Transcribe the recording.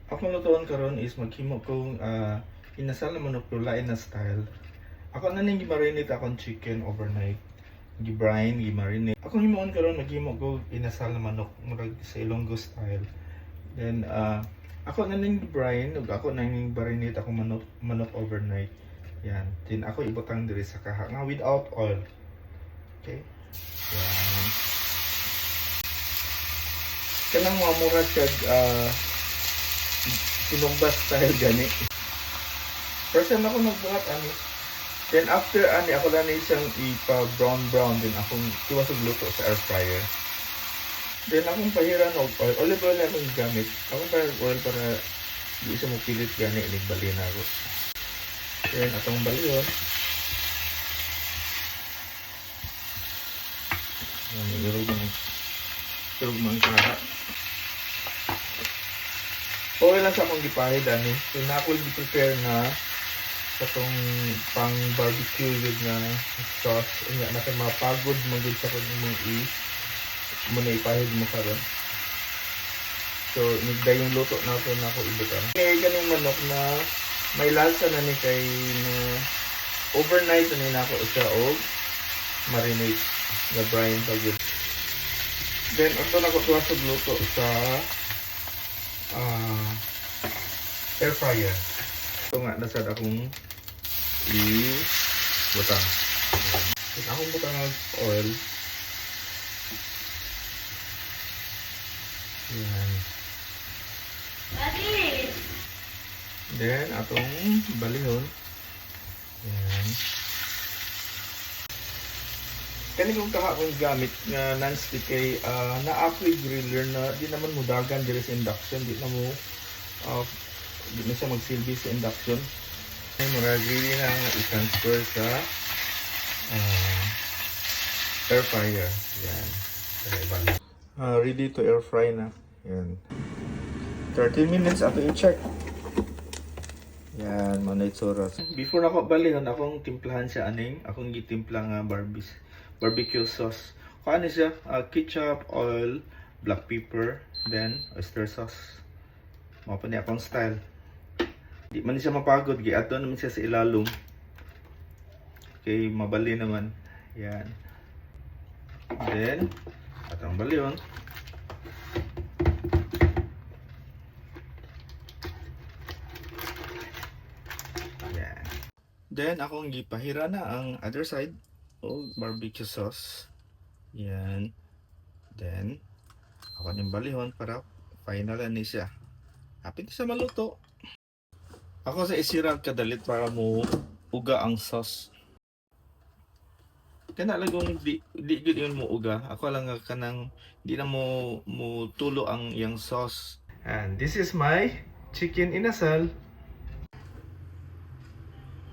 Akong lutuan karon is maghimo ko inasal na manok pero lain na style. Ako na ning gi-marinate akong chicken overnight. Gi-brine, gi-marinate. Akong himuon karon maghimo ko inasal na manok murag sa Ilonggo style. Then ako na ning brine ug ako na ning marinate akong manok overnight. Yan. Then ako ibutang diri sa kaha nga without oil. Okay? Yan. Kanang mga mura kag sinumbas style gani. First time ako nagbuhat ani. Then after ani ako na siyang ipa brown din akong iwas og luto sa air fryer. Then akong pahiran og oil. Olive oil na akong gamit. Akong pahiran oil para di siya mapilit gani inig na ako. Then atong balyon. Irog man kara. Okay lang sa akong gipahid ani. So na ako gi-prepare na sa tong pang barbecue with na sauce. Unya na kay mapagod man gid sa kung mo na ipahid mo karon. So nigday yung luto na ako ibutan. Kay kaning manok na may lasa na ni kay na overnight na ako siya og marinate na brine pa gid. Then ato na ko tuwas og luto sa air fryer. Ito nga nasad akong i-butang. Ito akong butang ng oil. Yan. Then atong balihon. Yan. Kani kong kahapon gamit nga non-stick kay na-apply griller na di naman mudagan diri sa induction, di na siya magsilbi sa induction. Maragili na i-transfer sa air fryer. Yan. Ready to air fry na. Yan. 30 minutes ato i-check. Yan, mga itsura. Before na ako balihon, akong timplahan siya aning. Akong gitimpla nga barbecue sauce. Kung ano siya, ketchup, oil, black pepper, then oyster sauce. Mga pa niya akong style. Di man siya mapagod, giato naman siya sa ilalong. Okay, mabali naman. Yan. Then, atong balyon. Yan. Then, akong gipahira na ang other side. Barbecue sauce. Yan. Then, ako din balihon para final na siya. Hapit siya maluto. Ako sa isirag kadalit para mo uga ang sauce. Kana lagong di gud yun mo uga. Ako lang nga kanang di na mo tulo ang yang sauce. And this is my chicken inasal.